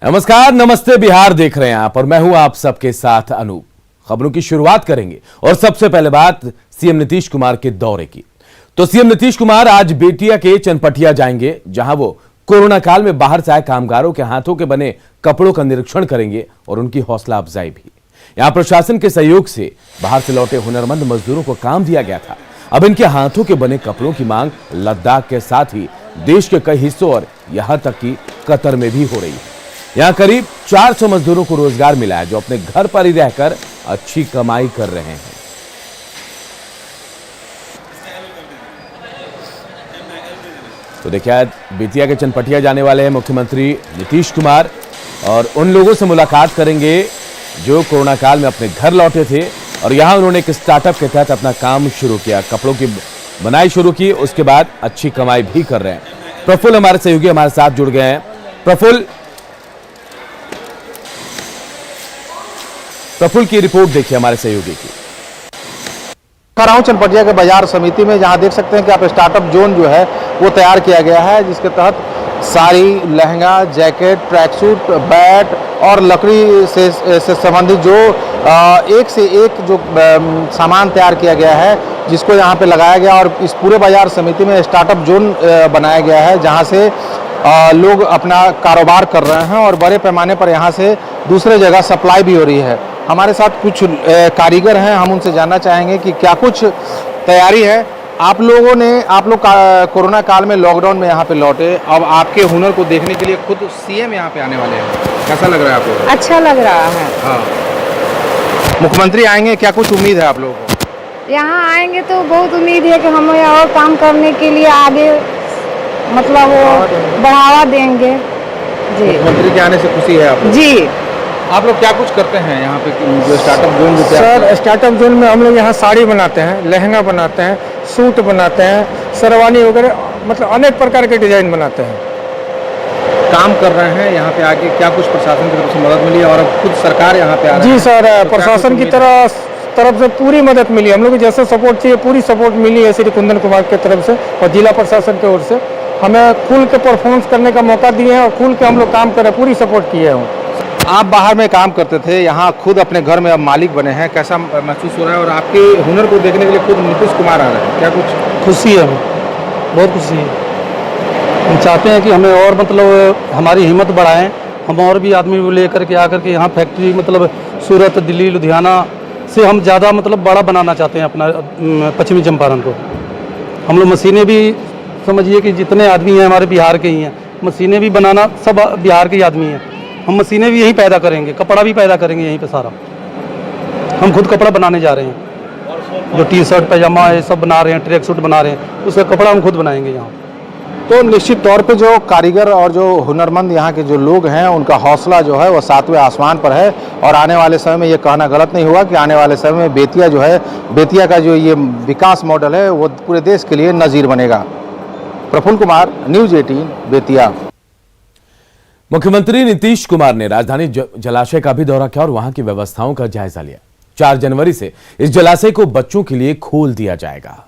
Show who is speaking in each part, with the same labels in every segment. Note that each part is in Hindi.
Speaker 1: नमस्कार, नमस्ते बिहार देख रहे हैं आप और मैं हूं आप सबके साथ अनूप। खबरों की शुरुआत करेंगे और सबसे पहले बात सीएम नीतीश कुमार के दौरे की। तो सीएम नीतीश कुमार आज बेतिया के चनपटिया जाएंगे, जहां वो कोरोना काल में बाहर से आए कामगारों के हाथों के बने कपड़ों का निरीक्षण करेंगे और उनकी हौसला अफजाई भी। यहां प्रशासन के सहयोग से बाहर से लौटे हुनरमंद मजदूरों को काम दिया गया था। अब इनके हाथों के बने कपड़ों की मांग लद्दाख के साथ ही देश के कई हिस्सों और यहां तक कि कतर में भी हो रही है। यहां करीब 400 मजदूरों को रोजगार मिला है, जो अपने घर पर ही रहकर अच्छी कमाई कर रहे हैं। तो देखिए, बेतिया के चनपटिया जाने वाले हैं मुख्यमंत्री नीतीश कुमार और उन लोगों से मुलाकात करेंगे जो कोरोना काल में अपने घर लौटे थे और यहां उन्होंने एक स्टार्टअप के तहत अपना काम शुरू किया, कपड़ों की बनाई शुरू की, उसके बाद अच्छी कमाई भी कर रहे हैं। प्रफुल्ल हमारे सहयोगी हमारे साथ जुड़ गए हैं। प्रफुल्ल की रिपोर्ट देखिए हमारे सहयोगी की।
Speaker 2: खड़ा हूं चनपटिया के बाजार समिति में, जहां देख सकते हैं कि आप स्टार्टअप जोन जो है वो तैयार किया गया है, जिसके तहत sari, lehenga, jacket, track suit, bat और लकड़ी से संबंधित जो एक से एक जो सामान तैयार किया गया है, जिसको यहाँ पे लगाया गया और इस पूरे बाजार समिति में स्टार्टअप जोन बनाया गया है, जहाँ से लोग अपना कारोबार कर रहे हैं और बड़े पैमाने पर यहाँ से दूसरे जगह सप्लाई भी हो रही है। हमारे साथ कुछ कारीगर हैं, हम उनसे जानना चाहेंगे कि क्या कुछ तैयारी है। आप लोग कोरोना काल में लॉकडाउन में यहाँ पे लौटे, अब आपके हुनर को देखने के लिए खुद सीएम यहाँ पे आने वाले हैं, कैसा लग रहा है आपको?
Speaker 3: अच्छा लग रहा है।
Speaker 2: हाँ, मुख्यमंत्री आएंगे, क्या कुछ उम्मीद है आप लोगों को?
Speaker 3: यहाँ आएंगे तो बहुत उम्मीद है कि हम और काम करने के लिए आगे मतलब वो बढ़ावा देंगे जी।
Speaker 2: मुख्यमंत्री के आने से खुशी है आपको?
Speaker 3: जी।
Speaker 2: आप लोग क्या कुछ करते हैं यहाँ पे जो startup zone?
Speaker 4: Sir, startup zone में हम लोग यहाँ साड़ी बनाते हैं, लहंगा बनाते हैं, सूट बनाते हैं, शेरवानी वगैरह, मतलब अनेक प्रकार के डिजाइन बनाते हैं।
Speaker 2: काम कर रहे हैं यहाँ पे आके, क्या कुछ प्रशासन की तरफ से मदद मिली और अब खुद सरकार यहाँ पे आ रही है?
Speaker 4: जी सर, प्रशासन की तरफ से पूरी मदद मिली, हम लोग जैसे सपोर्ट चाहिए पूरी सपोर्ट मिली है श्री कुंदन कुमार की तरफ से और जिला प्रशासन की ओर से हमें खुल के परफॉर्मेंस करने का मौका दिए हैं और खुल के हम लोग काम करें, पूरी सपोर्ट किए हैं।
Speaker 2: आप बाहर में काम करते थे, यहाँ खुद अपने घर में अब मालिक बने हैं, कैसा महसूस हो रहा है? और आपके हुनर को देखने के लिए खुद नीतीश कुमार आ रहे हैं, क्या कुछ
Speaker 4: खुशी है? हमें बहुत खुशी है। हम चाहते हैं कि हमें और मतलब हमारी हिम्मत बढ़ाएं, हम और भी आदमी को लेकर के आकर के यहाँ फैक्ट्री मतलब सूरत, दिल्ली, लुधियाना से हम ज़्यादा मतलब बड़ा बनाना चाहते हैं अपना पश्चिमी चंपारण को। हम लोग मशीनें भी समझिए कि जितने आदमी हैं हमारे बिहार के ही हैं, मशीनें भी बनाना सब बिहार के ही आदमी हैं। हम मशीनें भी यहीं पैदा करेंगे, कपड़ा भी पैदा करेंगे यहीं पे सारा। हम खुद कपड़ा बनाने जा रहे हैं, जो टी शर्ट, पैजामा ये सब बना रहे हैं, ट्रैक सूट बना रहे हैं, उसका कपड़ा हम खुद बनाएंगे यहाँ।
Speaker 2: तो निश्चित तौर पे जो कारीगर और जो हुनरमंद यहाँ के जो लोग हैं, उनका हौसला जो है वो 7वें आसमान पर है और आने वाले समय में ये कहना गलत नहीं होगा कि आने वाले समय में बेतिया जो है, बेतिया का जो ये विकास मॉडल है वो पूरे देश के लिए नज़ीर बनेगा। प्रफुल्ल कुमार, न्यूज़ 18, बेतिया।
Speaker 1: मुख्यमंत्री नीतीश कुमार ने राजधानी जलाशय का भी दौरा किया और वहां की व्यवस्थाओं का जायजा लिया। 4 जनवरी से इस जलाशय को बच्चों के लिए खोल दिया जाएगा।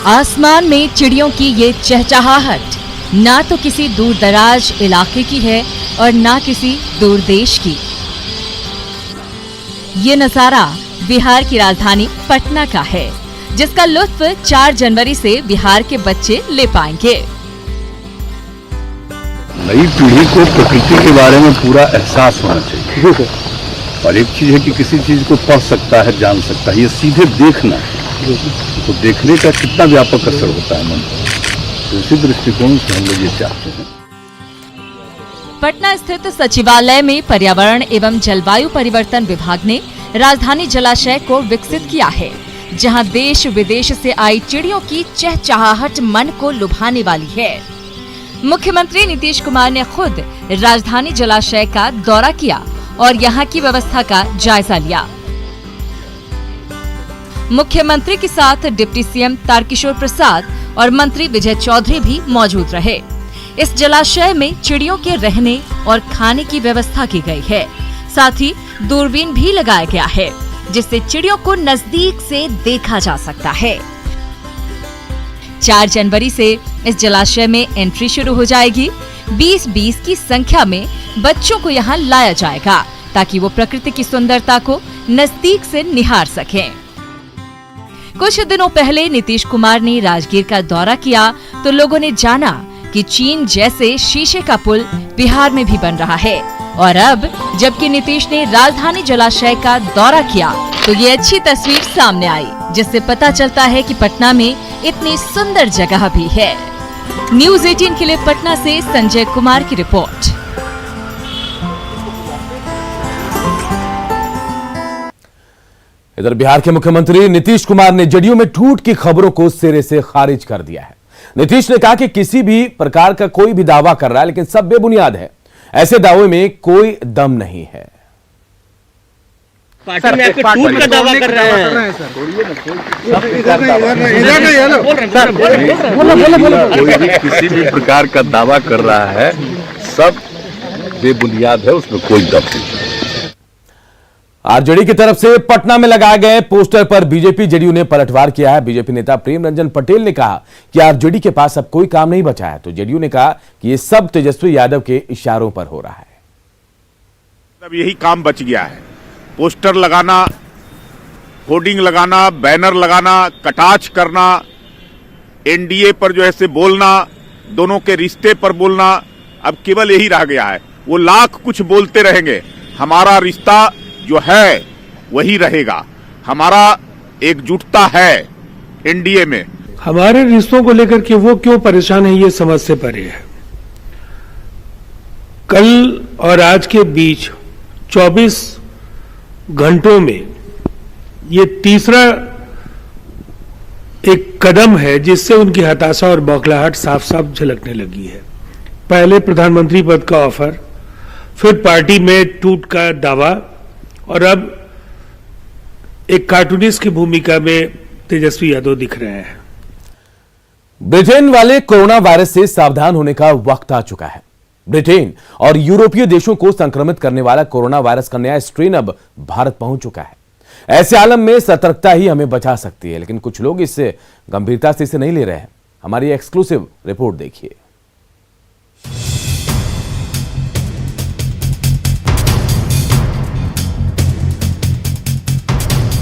Speaker 5: आसमान में चिड़ियों की ये चहचहाहट ना तो किसी दूर दराज इलाके की है और ना किसी दूर देश की। ये नजारा बिहार की राजधानी पटना का है, जिसका लुत्फ 4 जनवरी से बिहार के बच्चे ले पाएंगे।
Speaker 6: नई पीढ़ी को प्रकृति के बारे में पूरा एहसास होना चाहिए और एक चीज है कि किसी चीज को पढ़ सकता है, जान सकता है, ये सीधे देखना है, तो देखने का कितना व्यापक असर होता है मन पर। उसी दृष्टिकोण से हम लोग ये चाहते हैं।
Speaker 5: पटना स्थित सचिवालय में पर्यावरण एवं जलवायु परिवर्तन विभाग ने राजधानी जलाशय को विकसित किया है, जहां देश विदेश से आई चिड़ियों की चहचहाहट मन को लुभाने वाली है। मुख्यमंत्री नीतीश कुमार ने खुद राजधानी जलाशय का दौरा किया और यहां की व्यवस्था का जायजा लिया। मुख्यमंत्री के साथ डिप्टी सीएम तारकिशोर प्रसाद और मंत्री विजय चौधरी भी मौजूद रहे। इस जलाशय में चिड़ियों के रहने और खाने की व्यवस्था की गई है। साथ ही दूरबीन भी लगाया गया है, जिससे चिड़ियों को नजदीक से देखा जा सकता है। 4 जनवरी से इस जलाशय में एंट्री शुरू हो जाएगी। 20-20 की संख्या में बच्चों को यहाँ लाया जाएगा ताकि वो प्रकृति की सुंदरता को नजदीक से निहार सकें। कुछ दिनों पहले नीतीश कुमार ने राजगीर का दौरा किया तो लोगों ने जाना कि चीन जैसे शीशे का पुल बिहार में भी बन रहा है। और अब जबकि नीतीश ने राजधानी जलाशय का दौरा किया तो ये अच्छी तस्वीर सामने आई, जिससे पता चलता है कि पटना में इतनी सुंदर जगह भी है। न्यूज़ 18 के लिए पटना से संजय कुमार की रिपोर्ट।
Speaker 1: इधर बिहार के मुख्यमंत्री नीतीश कुमार ने जदयू में टूट की खबरों को सिरे से खारिज कर दिया है। नीतीश ने कहा कि किसी भी प्रकार का कोई भी दावा कर रहा है लेकिन सब बेबुनियाद है। ऐसे दावे में कोई दम नहीं है।
Speaker 7: पार्टी में आपके टूट का दावा कर रहे हैं।
Speaker 6: कोई भी किसी भी प्रकार का दावा कर रहा है, सब बेबुनियाद है, उसमें कोई दम नहीं।
Speaker 1: आरजेडी की तरफ से पटना में लगाए गए पोस्टर पर बीजेपी जेडीयू ने पलटवार किया है। बीजेपी नेता प्रेम रंजन पटेल ने कहा कि आरजेडी के पास अब कोई काम नहीं बचा है, तो जेडीयू ने कहा कि ये सब तेजस्वी यादव के इशारों पर हो रहा है।
Speaker 8: अब यही काम बच गया है, पोस्टर लगाना, होर्डिंग लगाना, बैनर लगाना, कटाक्ष करना, एनडीए पर जो है से बोलना, दोनों के रिश्ते पर बोलना, अब केवल यही रह गया है। वो लाख कुछ बोलते रहेंगे, हमारा रिश्ता जो है वही रहेगा। हमारा एकजुटता है एनडीए में।
Speaker 9: हमारे रिश्तों को लेकर के वो क्यों परेशान है, ये समझ से परे है। कल और आज के बीच 24 घंटों में ये तीसरा एक कदम है जिससे उनकी हताशा और बौखलाहट साफ साफ झलकने लगी है। पहले प्रधानमंत्री पद का ऑफर, फिर पार्टी में टूट का दावा, और अब एक कार्टूनिस्ट की भूमिका में तेजस्वी यादव दिख रहे हैं।
Speaker 1: ब्रिटेन वाले कोरोना वायरस से सावधान होने का वक्त आ चुका है। ब्रिटेन और यूरोपीय देशों को संक्रमित करने वाला कोरोना वायरस का नया स्ट्रेन अब भारत पहुंच चुका है। ऐसे आलम में सतर्कता ही हमें बचा सकती है, लेकिन कुछ लोग इससे गंभीरता से इसे नहीं ले रहे हैं। हमारी एक्सक्लूसिव रिपोर्ट देखिए।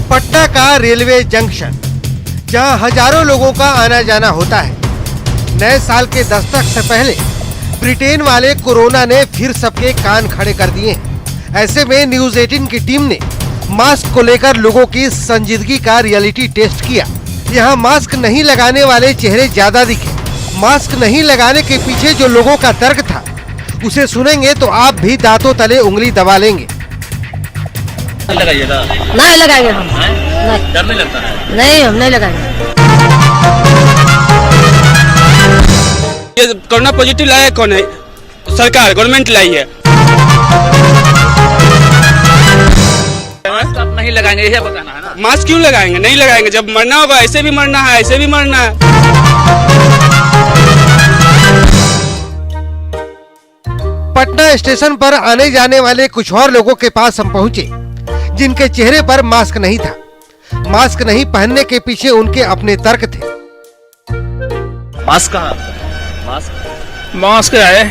Speaker 10: पटना का रेलवे जंक्शन, जहां हजारों लोगों का आना जाना होता है। नए साल के दस्तक से पहले ब्रिटेन वाले कोरोना ने फिर सबके कान खड़े कर दिए हैं। ऐसे में न्यूज़ 18 की टीम ने मास्क को लेकर लोगों की संजीदगी का रियलिटी टेस्ट किया। यहाँ मास्क नहीं लगाने वाले चेहरे ज्यादा दिखे। मास्क नहीं लगाने के पीछे जो लोगों का तर्क था, उसे सुनेंगे तो आप भी दांतों तले उंगली दबा लेंगे।
Speaker 7: लगाइएगा?
Speaker 3: नहीं लगाएंगे हम।
Speaker 7: डर नहीं लगता है?
Speaker 3: नहीं, हम नहीं लगाएंगे।
Speaker 11: ये कोरोना पॉजिटिव लाया कौन है? सरकार, गवर्नमेंट लाई है।
Speaker 7: मास्क आप नहीं लगाएंगे, यही बताना है ना।
Speaker 11: मास्क क्यों लगाएंगे? नहीं लगाएंगे। जब मरना होगा ऐसे भी मरना है, ऐसे भी मरना है।
Speaker 10: पटना स्टेशन पर आने जाने वाले कुछ और लोगों के पास हम पहुंचे, जिनके चेहरे पर मास्क नहीं था। मास्क नहीं पहनने के पीछे उनके अपने तर्क थे।
Speaker 7: मास्क कहाँ? मास्क
Speaker 11: है।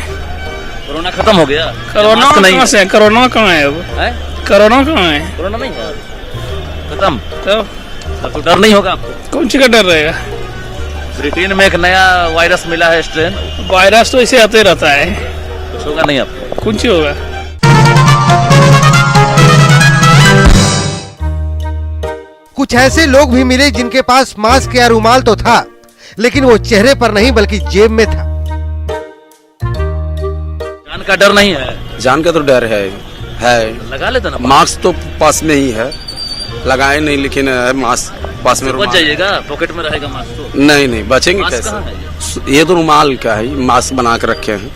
Speaker 7: कोरोना खत्म हो गया।
Speaker 11: कोरोना कहाँ से? कोरोना कहाँ है? अब कोरोना कहाँ है?
Speaker 7: कोरोना नहीं है, खत्म।
Speaker 11: तो
Speaker 7: डर नहीं होगा आपको?
Speaker 11: कौन सी का डर रहेगा?
Speaker 7: ब्रिटेन में एक नया वायरस मिला है, स्ट्रेन।
Speaker 11: वायरस तो इसे आते रहता है,
Speaker 7: कुछ होगा नहीं आपको?
Speaker 11: कौन सी होगा?
Speaker 10: कुछ ऐसे लोग भी मिले जिनके पास मास्क या रुमाल तो था, लेकिन वो चेहरे पर नहीं बल्कि जेब में था।
Speaker 7: जान का डर नहीं है?
Speaker 11: जान का तो डर है।
Speaker 7: लगा लेते ना
Speaker 11: मास्क तो पास में ही है, लगाए नहीं, लेकिन मास्क पास में।
Speaker 7: बच जाइएगा, पॉकेट में रहेगा मास्क तो।
Speaker 11: नहीं बचेंगे कैसे? ये तो रुमाल का है, मास्क बना के रखे हैं,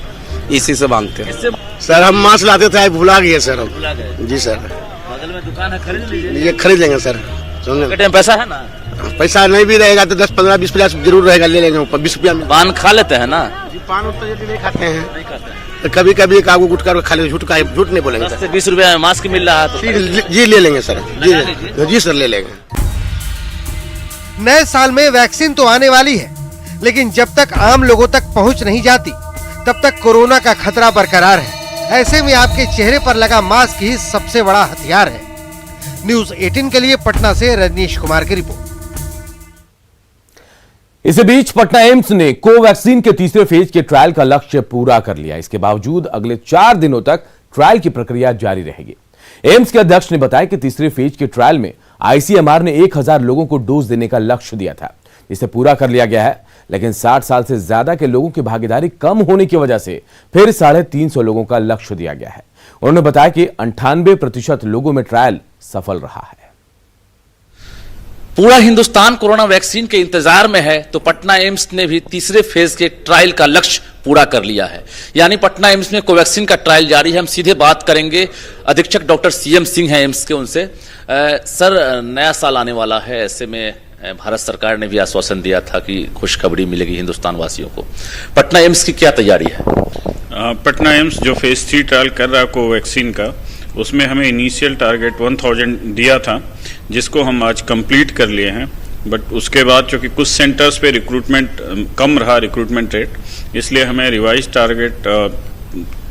Speaker 11: इसी से बांधते हैं।
Speaker 12: सर हम मास्क लाते थे, भुला गए सर हम।
Speaker 7: भुला गए?
Speaker 12: जी सर।
Speaker 7: बगल में दुकान है, खरीद लीजिए।
Speaker 12: ये खरीद लेंगे सर।
Speaker 7: पॉकेट में पैसा है ना?
Speaker 12: पैसा नहीं भी रहेगा तो 10, 15, 20, 50 जरूर रहेगा, ले लेंगे। 20 रुपया में
Speaker 7: पान खा लेते हैं ना?
Speaker 12: जी पान तो नहीं खाते हैं।
Speaker 7: नहीं खाते हैं।
Speaker 12: तो कभी कभी एक आगू गुटका खा ले, झूठ नहीं बोलेंगे
Speaker 7: 10 से 20 रुपया में मास्क मिल रहा है तो
Speaker 12: जी ले लेंगे सर। जी सर ले लेंगे।
Speaker 10: नए साल में वैक्सीन तो आने वाली है, लेकिन जब तक आम लोगों तक पहुंच नहीं जाती तब तक कोरोना का खतरा बरकरार है। ऐसे में आपके चेहरे पर लगा मास्क ही सबसे बड़ा हथियार है। न्यूज 18 के लिए पटना से रजनीश कुमार की रिपोर्ट।
Speaker 1: इसी बीच पटना एम्स ने कोवैक्सीन के तीसरे फेज के ट्रायल का लक्ष्य पूरा कर लिया। इसके बावजूद अगले 4 दिनों तक ट्रायल की प्रक्रिया जारी रहेगी। एम्स के अध्यक्ष ने बताया कि तीसरे फेज के ट्रायल में आईसीएमआर ने 1000 लोगों को डोज देने का लक्ष्य दिया था, जिसे पूरा कर लिया गया है। लेकिन 60 साल से ज्यादा के लोगों की भागीदारी कम होने की वजह से फिर 350 लोगों का लक्ष्य दिया गया है। उन्होंने बताया कि 98% लोगों में ट्रायल सफल रहा है।
Speaker 7: पूरा हिंदुस्तान कोरोना वैक्सीन के इंतजार में है, तो पटना एम्स ने भी तीसरे फेज के ट्रायल का लक्ष्य पूरा कर लिया है। यानी पटना एम्स में कोवैक्सीन का ट्रायल जारी है। हम सीधे बात करेंगे, अधीक्षक डॉक्टर सीएम सिंह हैं एम्स के, उनसे। सर, नया साल आने वाला है, ऐसे में भारत सरकार ने भी आश्वासन दिया था कि खुशखबरी मिलेगी हिंदुस्तान वासियों को। पटना एम्स की क्या तैयारी है?
Speaker 13: पटना एम्स जो फेज 3 ट्रायल कर रहा है कोवैक्सीन का, उसमें हमें इनिशियल टारगेट 1000 दिया था, जिसको हम आज कंप्लीट कर लिए हैं। बट उसके बाद चूंकि कुछ सेंटर्स पे रिक्रूटमेंट कम रहा, रिक्रूटमेंट रेट, इसलिए हमें रिवाइज टारगेट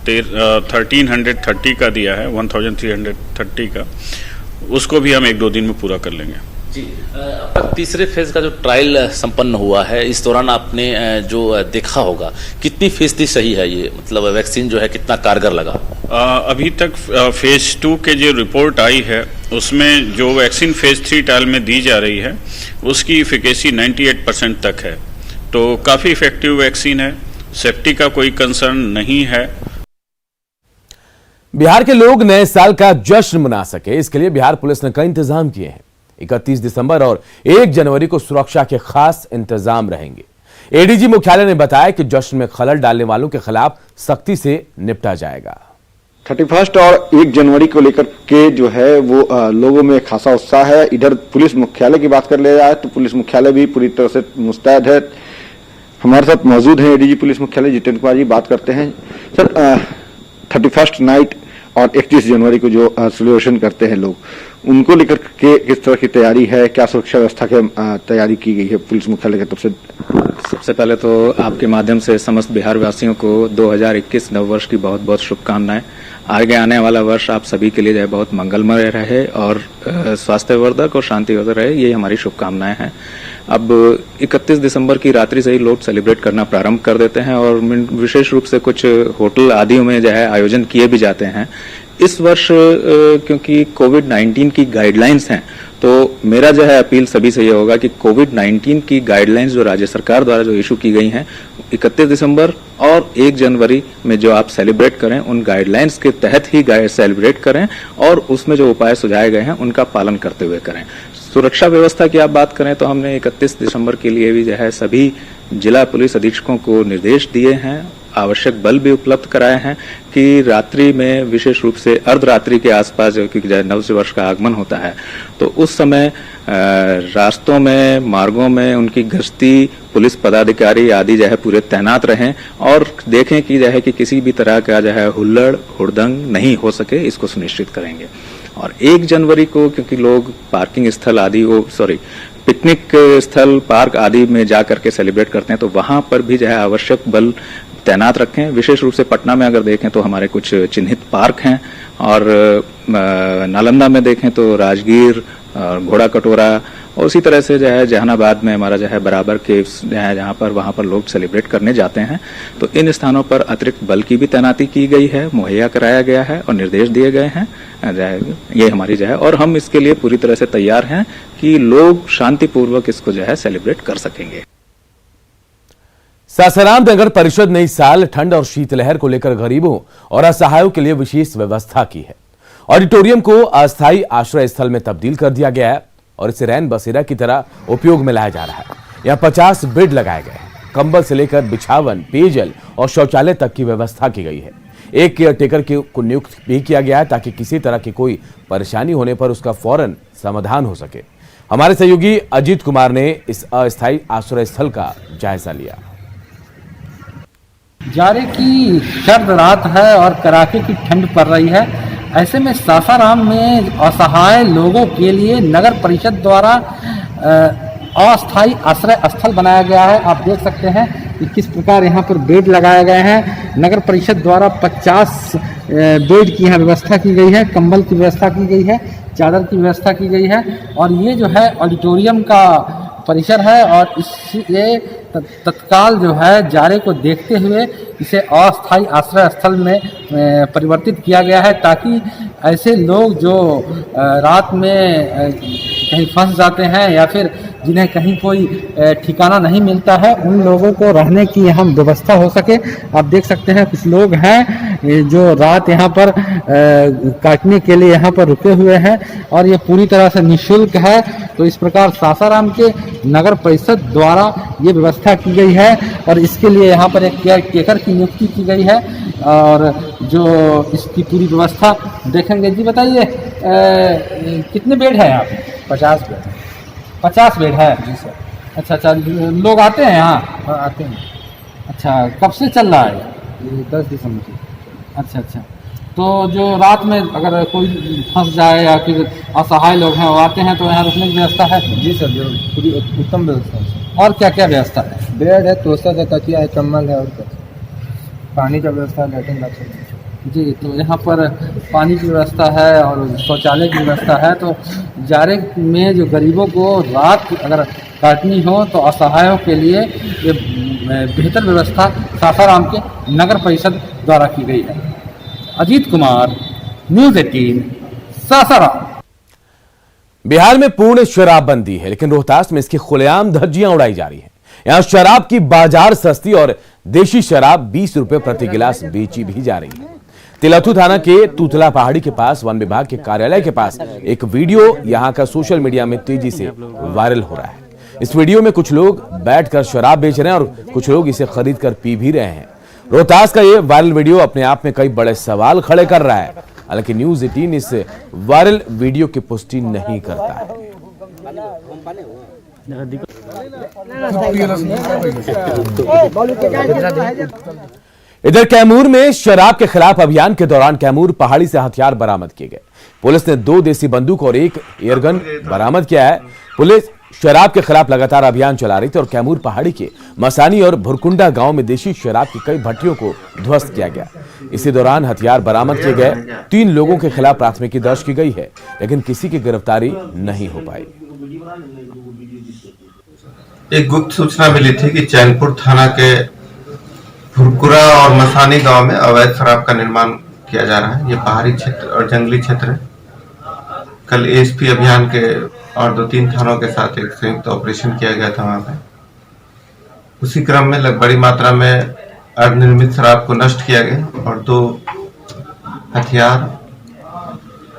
Speaker 13: 1330 का दिया है, 1330 का। उसको भी हम 1-2 दिन में पूरा कर लेंगे।
Speaker 7: जी, अब तक तीसरे फेज का जो ट्रायल संपन्न हुआ है, इस दौरान आपने जो देखा होगा, कितनी फीसदी सही है ये, मतलब वैक्सीन जो है कितना कारगर लगा?
Speaker 13: अभी तक फेज 2 के जो रिपोर्ट आई है, उसमें जो वैक्सीन फेज 3 ट्रायल में दी जा रही है, उसकी इफिकेसी 98% तक है। तो काफी इफेक्टिव वैक्सीन है, सेफ्टी का कोई कंसर्न नहीं है।
Speaker 1: बिहार के लोग नए साल का जश्न मना सके, इसके लिए बिहार पुलिस ने कई इंतजाम किए हैं। 31 दिसंबर और 1 जनवरी को सुरक्षा के खास इंतजाम रहेंगे। एडीजी मुख्यालय ने बताया कि जश्न में खलल डालने वालों के खिलाफ सख्ती से निपटा जाएगा।
Speaker 14: 31 और 1 जनवरी को लेकर के जो है वो लोगों में खासा उत्साह है। इधर पुलिस मुख्यालय की बात कर लिया जाए तो पुलिस मुख्यालय भी पूरी तरह से मुस्तैद है। हमारे साथ मौजूद हैं एडीजी पुलिस मुख्यालय जितेंद्र कुमार जी, बात करते हैं। सर, 31 नाइट और 31 जनवरी को जो सेलिब्रेशन करते हैं लोग, उनको लेकर के किस तरह की तैयारी है, क्या सुरक्षा व्यवस्था की तैयारी की गई है पुलिस मुख्यालय की तरफ से?
Speaker 15: सबसे पहले तो आपके माध्यम से समस्त बिहार वासियों को 2021 नववर्ष की बहुत बहुत शुभकामनाएं। आगे आने वाला वर्ष आप सभी के लिए जो है बहुत मंगलमय रहे और स्वास्थ्यवर्धक और शांतिवर्धक रहे, ये हमारी शुभकामनाएं हैं। अब 31 दिसंबर की रात्रि से ही लोग सेलिब्रेट करना प्रारंभ कर देते हैं और विशेष रूप से कुछ होटल आदियों में जो है आयोजन किए भी जाते हैं। इस वर्ष क्योंकि कोविड-19 की गाइडलाइंस हैं, तो मेरा जो है अपील सभी से ये होगा कि कोविड-19 की गाइडलाइंस जो राज्य सरकार द्वारा जो इशू की गई हैं, 31 दिसंबर और 1 जनवरी में जो आप सेलिब्रेट करें, उन गाइडलाइंस के तहत ही सेलिब्रेट करें और उसमें जो उपाय सुझाए गए हैं उनका पालन करते हुए करें। सुरक्षा व्यवस्था की आप बात करें तो हमने 31 दिसंबर के लिए भी जो है सभी जिला पुलिस अधीक्षकों को निर्देश दिए हैं, आवश्यक बल भी उपलब्ध कराए हैं कि रात्रि में विशेष रूप से अर्धरात्रि के आसपास जो कि नव वर्ष का आगमन होता है, तो उस समय रास्तों में, मार्गों में उनकी गश्ती पुलिस पदाधिकारी आदि जो है पूरे तैनात रहें और देखें कि जो है कि किसी भी तरह का जो है हुल्लड़ हुड़दंग नहीं हो सके, इसको सुनिश्चित करेंगे। और 1 जनवरी को क्योंकि लोग पार्किंग स्थल आदि पिकनिक स्थल, पार्क आदि में जा करके सेलिब्रेट करते हैं, तो वहां पर भी जो है आवश्यक बल तैनात रखें। विशेष रूप से पटना में अगर देखें तो हमारे कुछ चिन्हित पार्क हैं और नालंदा में देखें तो राजगीर, घोड़ा कटोरा और उसी तरह से जो है जहानाबाद में हमारा जो है बराबर केव्स है, जहाँ पर वहाँ पर लोग सेलिब्रेट करने जाते हैं। तो इन स्थानों पर अतिरिक्त बल की भी तैनाती की गई है, मुहैया कराया गया है और निर्देश दिए गए हैं। ये हमारी जो है, और हम इसके लिए पूरी तरह से तैयार हैं कि लोग शांतिपूर्वक इसको जो है सेलिब्रेट कर सकेंगे।
Speaker 1: सासाराम नगर परिषद ने इस साल ठंड और शीतलहर को लेकर गरीबों और असहायों के लिए विशेष व्यवस्था की है। ऑडिटोरियम को अस्थायी आश्रय स्थल में तब्दील कर दिया गया है और इसे रैन बसेरा की तरह उपयोग में लाया जा रहा है। यहाँ 50 बेड लगाए गए हैं। कंबल से लेकर बिछावन, पेयजल और शौचालय तक की व्यवस्था की गई है। एक केयर टेकर को नियुक्त भी किया गया है ताकि किसी तरह की कोई परेशानी होने पर उसका फौरन समाधान हो सके। हमारे सहयोगी अजीत कुमार ने इस अस्थायी आश्रय स्थल का जायजा लिया।
Speaker 16: जाड़े की सर्द रात है और कड़ाके की ठंड पड़ रही है। ऐसे में सासाराम में असहाय लोगों के लिए नगर परिषद द्वारा अस्थायी आश्रय स्थल बनाया गया है। आप देख सकते हैं कि किस प्रकार यहाँ पर बेड लगाए गए हैं। नगर परिषद द्वारा 50 बेड की यहाँ व्यवस्था की गई है, कंबल की व्यवस्था की गई है, चादर की व्यवस्था की गई है। और ये जो है ऑडिटोरियम का परिसर है और ये तत्काल जो है जारे को देखते हुए इसे अस्थायी आश्रय स्थल में परिवर्तित किया गया है, ताकि ऐसे लोग जो रात में कहीं फंस जाते हैं या फिर जिन्हें कहीं कोई ठिकाना नहीं मिलता है, उन लोगों को रहने की यहाँ व्यवस्था हो सके। आप देख सकते हैं कुछ लोग हैं जो रात यहाँ पर काटने के लिए यहाँ पर रुके हुए हैं और ये पूरी तरह से निःशुल्क है। तो इस प्रकार सासाराम के नगर परिषद द्वारा ये व्यवस्था की गई है और इसके लिए यहाँ पर एक केयर टेकर की नियुक्ति की गई है और जो इसकी पूरी व्यवस्था देखेंगे। जी बताइए कितने बेड है यहाँ पे?
Speaker 2: 50 बेड।
Speaker 16: 50 बेड है
Speaker 2: जी सर।
Speaker 16: अच्छा, लोग आते हैं यहाँ?
Speaker 2: हाँ आते हैं।
Speaker 16: अच्छा, कब से चल रहा है?
Speaker 2: ये 10 दिसंबर से।
Speaker 16: अच्छा, तो जो रात में अगर कोई फंस जाए या फिर असहाय लोग हैं वो आते हैं तो यहाँ रुकने की व्यवस्था है?
Speaker 2: जी सर, जरूर, पूरी उत्तम व्यवस्था है।
Speaker 16: और क्या क्या व्यवस्था है?
Speaker 2: बेड है, तोशक है, तकिया है, कंबल है और क्या, पानी का व्यवस्था, लैट्रिन बाथरूम
Speaker 16: जी। तो यहाँ पर पानी की व्यवस्था है और शौचालय की व्यवस्था है। तो जारे में जो गरीबों को रात अगर काटनी हो तो असहायों के लिए ये बेहतर व्यवस्था सासाराम के नगर परिषद द्वारा की गई है। अजीत कुमार, न्यूज़ 18, सासाराम।
Speaker 1: बिहार में पूर्ण शराबबंदी है, लेकिन रोहतास में इसकी खुलेआम धज्जियां उड़ाई जा रही हैं। यहां शराब की बाजार सस्ती और देशी शराब 20 रुपए प्रति गिलास बेची भी जा रही है। तिलथू थाना के तूतला पहाड़ी के पास वन विभाग के कार्यालय के पास एक वीडियो यहां का सोशल मीडिया में तेजी से वायरल हो रहा है। इस वीडियो में कुछ लोग बैठकर शराब बेच रहे हैं और कुछ लोग इसे खरीद कर पी भी रहे हैं। रोहतास का ये वायरल वीडियो अपने आप में कई बड़े सवाल खड़े कर रहा है। हालांकि न्यूज़ 18 इस वायरल वीडियो की पुष्टि नहीं करता है। इधर कैमूर में शराब के खिलाफ अभियान के दौरान कैमूर पहाड़ी से हथियार बरामद किए गए। पुलिस ने 2 देसी बंदूक और 1 एयरगन बरामद किया है। पुलिस शराब के खिलाफ लगातार अभियान चला रही थी और कैमूर पहाड़ी के मसानी और भुरकुंडा गांव में देशी शराब की कई भट्टियों को ध्वस्त किया गया। इसी दौरान हथियार बरामद किए गए। 3 लोगों के खिलाफ प्राथमिकी दर्ज की गई है, लेकिन किसी की गिरफ्तारी नहीं हो पाई।
Speaker 17: एक गुप्त सूचना मिली थी कि चैनपुर थाना के भुरकुरा और मसानी गांव में अवैध शराब का निर्माण किया जा रहा है। ये पहाड़ी क्षेत्र और जंगली क्षेत्र है। कल एएसपी अभियान के और 2-3 थानों के साथ एक संयुक्त ऑपरेशन किया गया था वहां पे। उसी क्रम में बड़ी मात्रा में अर्धनिर्मित शराब को नष्ट किया गया और 2 हथियार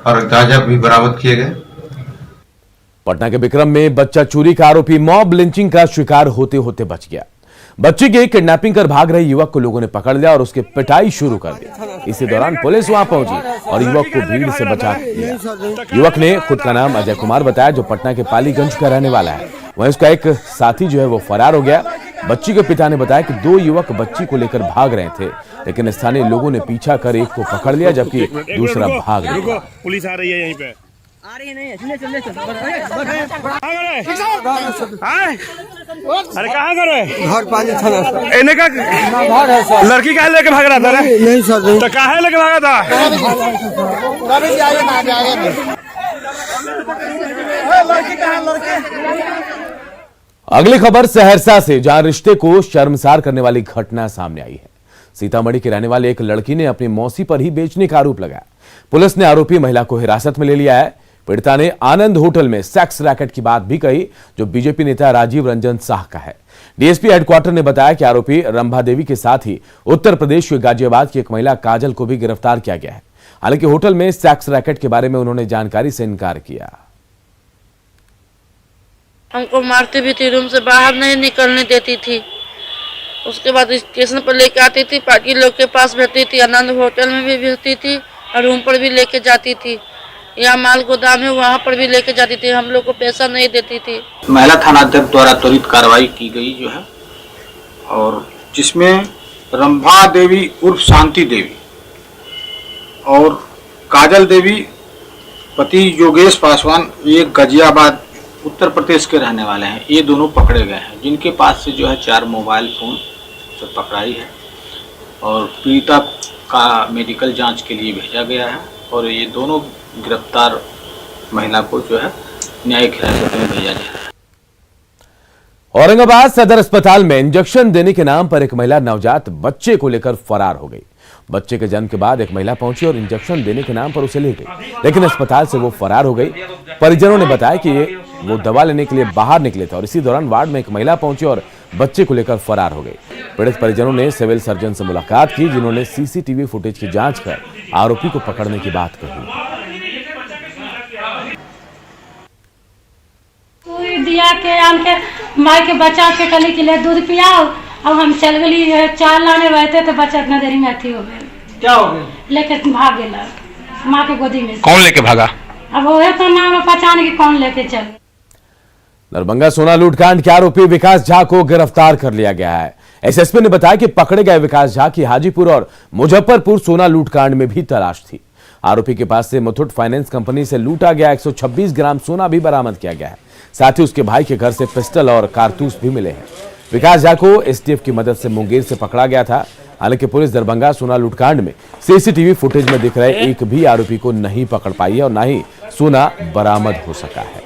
Speaker 17: और गांजा भी बरामद किए गए।
Speaker 1: पटना के विक्रम में बच्चा चोरी का आरोपी मॉब लिंचिंग का शिकार होते होते बच गया। बच्चे की किडनैपिंग कर भाग रहे युवक को लोगों ने पकड़ लिया और उसके पिटाई शुरू कर दी। इसी दौरान पुलिस वहां पहुंची और युवक को भीड़ से बचा लिया। युवक ने खुद का नाम अजय कुमार बताया, जो पटना के पालीगंज का रहने वाला है। वहीं उसका एक साथी जो है वो फरार हो गया। बच्ची के पिता ने बताया कि 2 युवक बच्ची को लेकर भाग रहे थे, लेकिन स्थानीय लोगों ने पीछा कर एक को पकड़ लिया जबकि दूसरा भाग गया।
Speaker 18: पुलिस आ रही है यहीं पे। आ रही नहीं है, चले अरे कहाँ कर रहे?
Speaker 10: घर पानी थाना
Speaker 18: इन्हें का लड़की कहाँ लेके भाग रहा था?
Speaker 10: नहीं सर,
Speaker 18: तो कहाँ लेके भागा था?
Speaker 1: अगली खबर सहरसा से, जहां रिश्ते को शर्मसार करने वाली घटना सामने आई है। सीतामढ़ी के रहने वाले एक लड़की ने अपनी मौसी पर ही बेचने का आरोप लगाया। पुलिस ने आरोपी महिला को हिरासत में ले लिया है। पीड़िता ने आनंद होटल में सेक्स रैकेट की बात भी कही, जो बीजेपी नेता राजीव रंजन शाह का है। डीएसपी हेडक्वार्टर ने बताया कि आरोपी रंभा देवी के साथ ही उत्तर प्रदेश के गाजियाबाद की एक महिला काजल को भी गिरफ्तार किया गया है। हालांकि होटल में सेक्स रैकेट के बारे में उन्होंने जानकारी से इनकार किया।
Speaker 19: हमको मारती भी थी, रूम से बाहर नहीं निकलने देती थी। उसके बाद स्टेशन पर लेके आती थी, पार्टी लोग के पास भेजती थी, आनंद होटल में भी भेजती थी और रूम पर भी लेके जाती थी। यहाँ माल गोदाम है वहाँ पर भी लेके जाती थी। हम लोग को पैसा नहीं देती थी।
Speaker 20: महिला थानाध्यक्ष द्वारा त्वरित कार्रवाई की गई जो है, और जिसमें रंभा देवी उर्फ शांति देवी और काजल देवी पति योगेश पासवान, एक गाजियाबाद उत्तर प्रदेश के रहने वाले हैं। ये दोनों पकड़े गए हैं, जिनके पास से जो है 4 मोबाइल फ़ोन से पकड़ाई है और पीड़िता का मेडिकल जांच के लिए भेजा गया है और ये दोनों गिरफ्तार महिला को जो है न्यायिक हिरासत में भेजा जा रहा है।
Speaker 1: औरंगाबाद सदर अस्पताल में इंजेक्शन देने के नाम पर एक महिला नवजात बच्चे को लेकर फरार हो गई। बच्चे के जन्म के बाद एक महिला पहुंची और इंजेक्शन देने के नाम पर उसे ले गई, लेकिन अस्पताल से वो फरार हो गई। परिजनों ने बताया कि वो दवा लेने के लिए बाहर निकले थे और इसी दौरान वार्ड में एक महिला पहुंची और बच्चे को लेकर फरार हो गई। पीड़ित परिजनों ने सिविल सर्जन से मुलाकात की, जिन्होंने सीसीटीवी फुटेज की जांच कर आरोपी को पकड़ने की बात कही।
Speaker 21: दिया के आन के माई के बच्चा के कली के लिए दूध पियाओ। अब हम चल गई चार लाने बैठे तो बच्चा इतना देरी में अथी हो गए।
Speaker 18: क्या हो गया?
Speaker 21: लेके भाग गया माँ के गोदी में।
Speaker 18: कौन लेके भागा?
Speaker 21: अब वो तो नाम पहचान की कौन लेके चल।
Speaker 1: दरभंगा सोना लूटकांड के आरोपी विकास झा को गिरफ्तार कर लिया गया है। एसएसपी ने बताया कि पकड़े गए विकास झा की हाजीपुर और मुजफ्फरपुर सोना लूटकांड में भी तलाश थी। आरोपी के पास से मुथूट फाइनेंस कंपनी से लूटा गया 126 ग्राम सोना भी बरामद किया गया है। साथ ही उसके भाई के घर से पिस्टल और कारतूस भी मिले हैं। विकास झा को एसटीएफ की मदद से मुंगेर से पकड़ा गया था। हालांकि पुलिस दरभंगा सोना लूटकांड में सीसीटीवी फुटेज में दिख रहे एक भी आरोपी को नहीं पकड़ पाई है और न ही सोना बरामद हो सका है।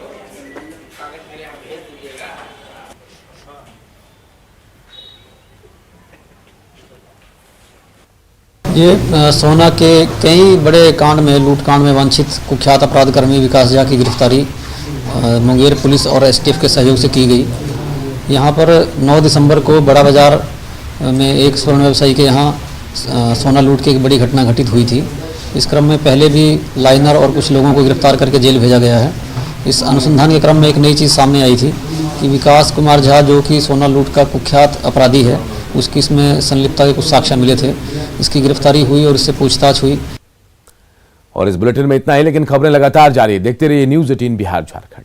Speaker 22: ये सोना के कई बड़े कांड में लूट कांड में वांछित कुख्यात अपराध कर्मी विकास झा की गिरफ्तारी मुंगेर पुलिस और एसटीएफ के सहयोग से की गई। यहाँ पर 9 दिसंबर को बड़ा बाजार में एक स्वर्ण व्यवसायी के यहाँ सोना लूट की एक बड़ी घटना घटित हुई थी। इस क्रम में पहले भी लाइनर और कुछ लोगों को गिरफ्तार करके जेल भेजा गया है। इस अनुसंधान के क्रम में एक नई चीज़ सामने आई थी कि विकास कुमार झा जो कि सोना लूट का कुख्यात अपराधी है, उसकी इसमें संलिप्तता के कुछ साक्ष्य मिले थे। इसकी गिरफ्तारी हुई और इससे पूछताछ हुई।
Speaker 1: और इस बुलेटिन में इतना ही, लेकिन खबरें लगातार जारी। देखते रहिए न्यूज़ 18 बिहार झारखंड।